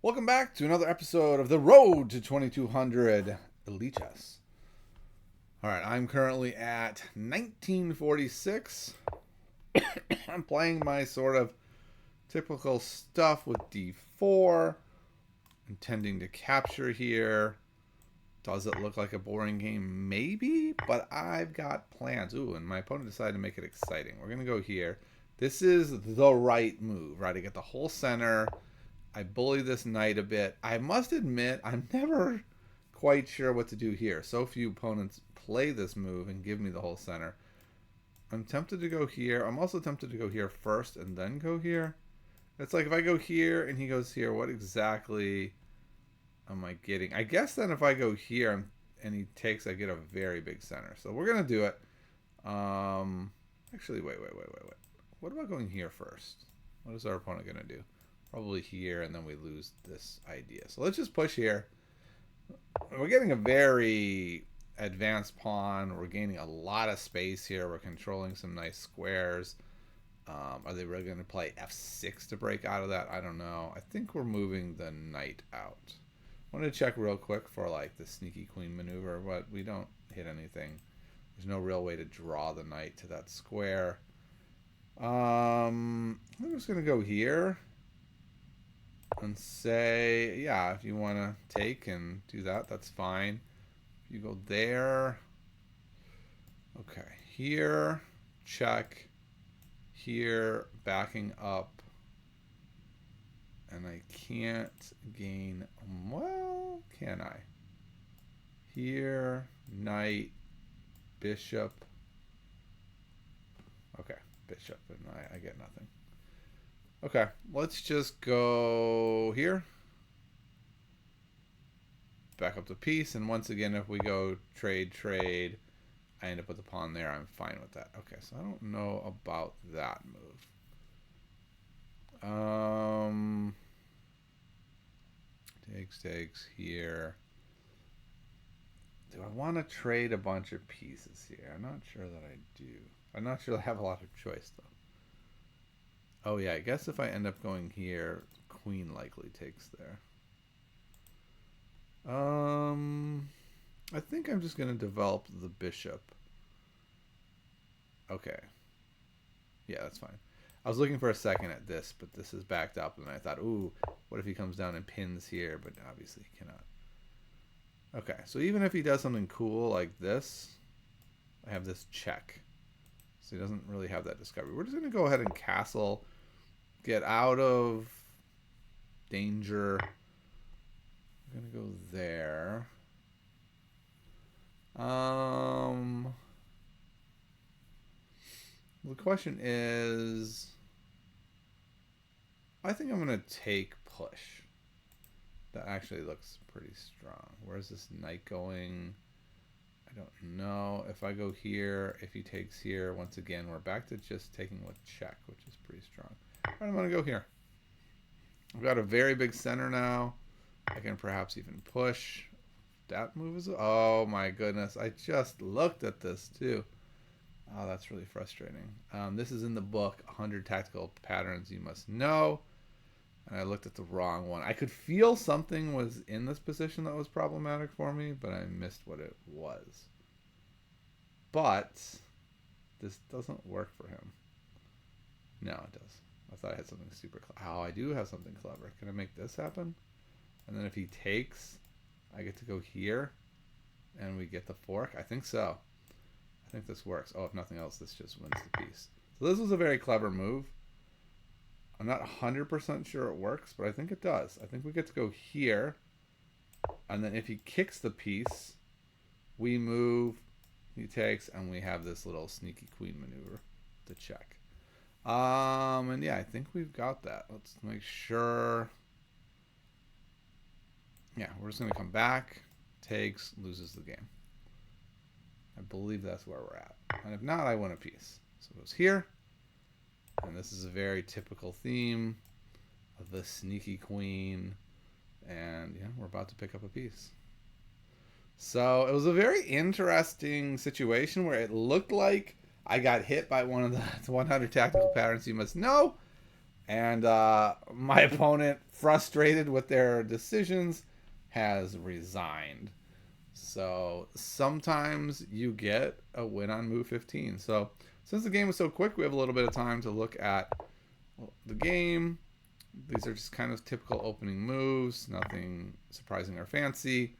Welcome back to another episode of The Road to 2200 Elite Chess. All right, I'm currently at 1946. I'm playing my sort of typical stuff with d4, intending to capture here. Does it look like a boring game? Maybe, but I've got plans. Ooh, and my opponent decided to make it exciting. We're going to go here. This is the right move, right? To get the whole center. I bully this knight a bit. I must admit, I'm never quite sure what to do here. So few opponents play this move and give me the whole center. I'm tempted to go here. I'm also tempted to go here first and then go here. It's like if I go here and he goes here, what exactly am I getting? I guess then if I go here and he takes, I get a very big center. So we're going to do it. Actually, wait. What about going here first? What is our opponent going to do? Probably here, and then we lose this idea. So let's just push here. We're getting a very advanced pawn. We're gaining a lot of space here. We're controlling some nice squares. Are they really going to play f6 to break out of that? I don't know. I think we're moving the knight out. I want to check real quick for like the sneaky queen maneuver, but we don't hit anything. There's no real way to draw the knight to that square. I'm just going to go here and say, yeah, if you want to take and do that, that's fine. If you go there, okay, here, check, here, backing up, and I can't gain, well, can I? Here, knight, bishop, okay, bishop, and I get nothing. Okay, let's just go here. Back up the piece, and once again, if we go trade, I end up with the pawn there. I'm fine with that. Okay, so I don't know about that move. Takes here. Do I want to trade a bunch of pieces here? I'm not sure that I do. I'm not sure I have a lot of choice, though. Oh, yeah, I guess if I end up going here, queen likely takes there. I think I'm just going to develop the bishop. Okay. Yeah, that's fine. I was looking for a second at this, but this is backed up, and I thought, ooh, what if he comes down and pins here? But obviously he cannot. Okay, so even if he does something cool like this, I have this check. So he doesn't really have that discovery. We're just going to go ahead and castle, get out of danger. I'm going to go there. The question is, I think I'm going to take push. That actually looks pretty strong. Where's this knight going? I don't know. If I go here, if he takes here, once again, we're back to just taking with check, which is pretty strong. All right, I'm going to go here. I've got a very big center now. I can perhaps even push. That move is... Oh, my goodness. I just looked at this, too. Oh, that's really frustrating. This is in the book, 100 Tactical Patterns You Must Know. And I looked at the wrong one. I could feel something was in this position that was problematic for me, but I missed what it was. But this doesn't work for him. No, it does. I thought I had something super clever. Oh, I do have something clever. Can I make this happen? And then if he takes, I get to go here, and we get the fork. I think so. I think this works. Oh, if nothing else, this just wins the piece. So this was a very clever move. I'm not 100% sure it works, but I think it does. I think we get to go here, and then if he kicks the piece, we move, he takes, and we have this little sneaky queen maneuver to check. And yeah, I think we've got that. Let's make sure. Yeah, we're just going to come back, takes, loses the game. I believe that's where we're at. And if not, I win a piece. So it goes here. And this is a very typical theme of the sneaky queen. And yeah, we're about to pick up a piece. So it was a very interesting situation where it looked like I got hit by one of the 100 Tactical Patterns You Must Know. And my opponent, frustrated with their decisions, has resigned. So sometimes you get a win on move 15. So since the game was so quick, we have a little bit of time to look at the game. These are just kind of typical opening moves, nothing surprising or fancy.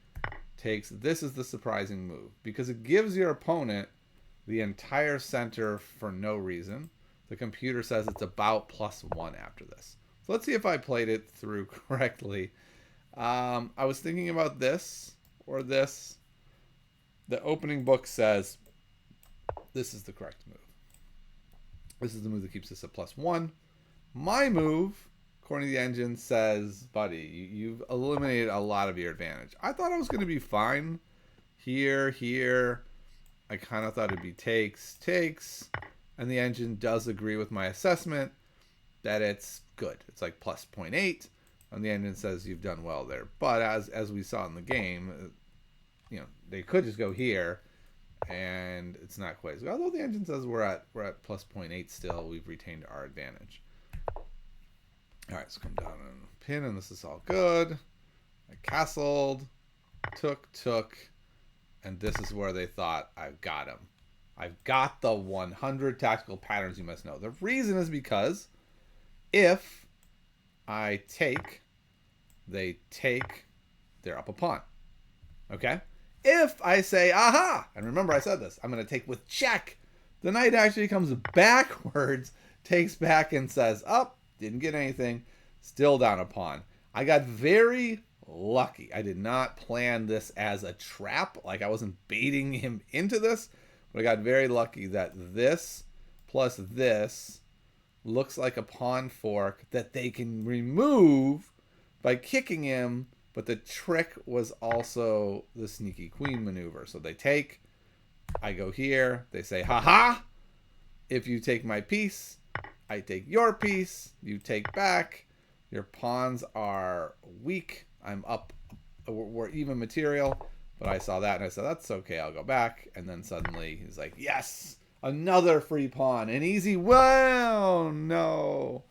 Takes, this is the surprising move because it gives your opponent the entire center for no reason. The computer says it's about +1 after this. So let's see if I played it through correctly. I was thinking about this or this. The opening book says this is the correct move. This is the move that keeps us at +1. My move, according to the engine, says, buddy, you've eliminated a lot of your advantage. I thought I was going to be fine here. I kind of thought it'd be takes. And the engine does agree with my assessment that it's good. It's like +0.8. And the engine says you've done well there. But as we saw in the game, they could just go here, and it's not quite as good. Although the engine says we're at +0.8 still, we've retained our advantage. All right, so come down and pin, and this is all good. I castled, took, and this is where they thought, I've got him. I've got the 100 tactical patterns you must know. The reason is because if I take, they take, they're up a pawn. Okay? If I say, aha, and remember I said this, I'm going to take with check, the knight actually comes backwards, takes back and says, up, didn't get anything, still down a pawn. I got very lucky. I did not plan this as a trap, like I wasn't baiting him into this, but I got very lucky that this plus this looks like a pawn fork that they can remove by kicking him, but the trick was also the sneaky queen maneuver. So they take, I go here, they say, haha, if you take my piece, I take your piece, you take back, your pawns are weak, I'm up, we're even material, but I saw that and I said, that's okay, I'll go back, and then suddenly he's like, yes, another free pawn, an easy, well, no.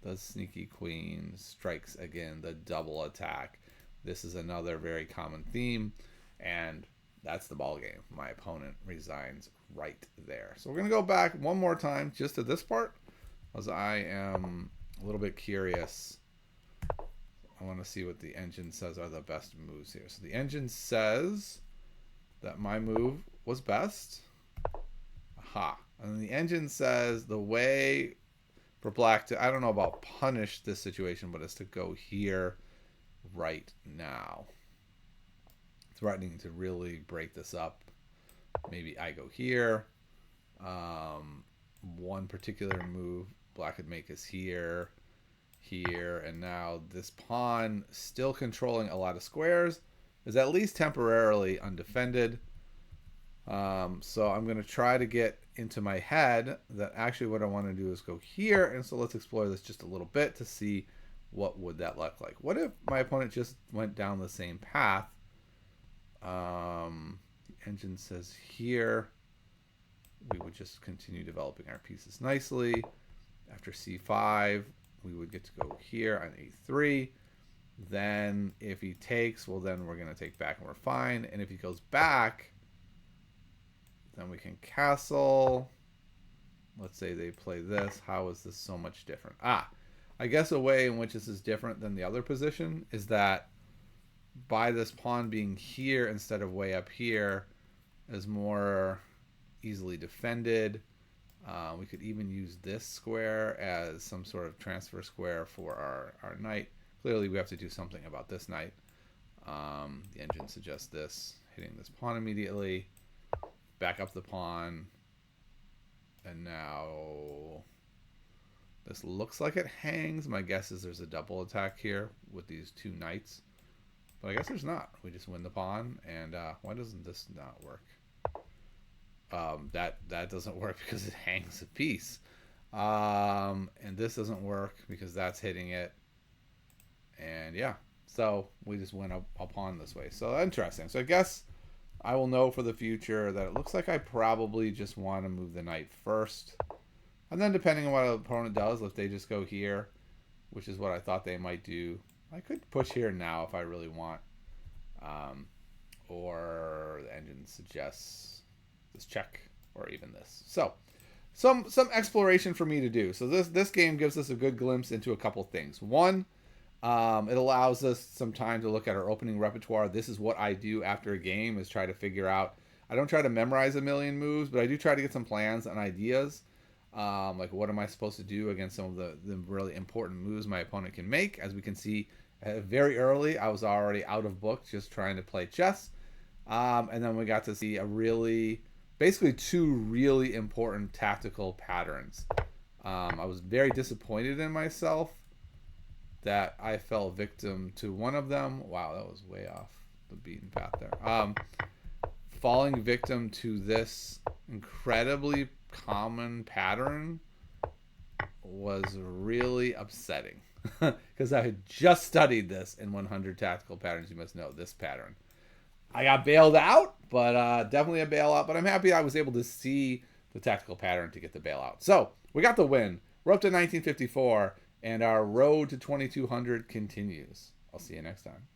The sneaky queen strikes again, the double attack. This is another very common theme, and that's the ball game. My opponent resigns right there. So we're going to go back one more time just to this part, because I am a little bit curious. I want to see what the engine says are the best moves here. So the engine says that my move was best. Aha. And the engine says the way for black to, I don't know about punish this situation, but it's to go here right now. Threatening to really break this up. Maybe I go here. One particular move black could make is here, and now this pawn, still controlling a lot of squares, is at least temporarily undefended. So I'm going to try to get into my head that actually what I want to do is go here, and so let's explore this just a little bit to see what would that look like. What if my opponent just went down the same path? Engine says here we would just continue developing our pieces nicely. After c5 we would get to go here on a3. Then if he takes, well, then we're going to take back and we're fine. And if he goes back, then we can castle. Let's say they play this. How is this so much different? I guess a way in which this is different than the other position is that by this pawn being here instead of way up here is more easily defended. We could even use this square as some sort of transfer square for our knight. Clearly we have to do something about this knight. The engine suggests this, hitting this pawn immediately. Back up the pawn. And now this looks like it hangs. My guess is there's a double attack here with these two knights. But I guess there's not. We just win the pawn. And why doesn't this not work? That doesn't work because it hangs a piece. And this doesn't work because that's hitting it. And yeah, so we just went a pawn this way. So interesting. So I guess I will know for the future that it looks like I probably just want to move the knight first. And then depending on what an opponent does, if they just go here, which is what I thought they might do. I could push here now if I really want. Or the engine suggests this check or even this. So some exploration for me to do. So this game gives us a good glimpse into a couple things. One, it allows us some time to look at our opening repertoire. This is what I do after a game, is try to figure out. I don't try to memorize a million moves, but I do try to get some plans and ideas. Like, what am I supposed to do against some of the really important moves my opponent can make? As we can see, very early, I was already out of book just trying to play chess. And then we got to see basically two really important tactical patterns. I was very disappointed in myself that I fell victim to one of them. Wow, that was way off the beaten path there. Falling victim to this incredibly common pattern was really upsetting because I had just studied this in 100 Tactical Patterns. You must know this pattern. I got bailed out, but definitely a bailout. But I'm happy I was able to see the tactical pattern to get the bailout. So we got the win. We're up to 1954, and our road to 2200 continues. I'll see you next time.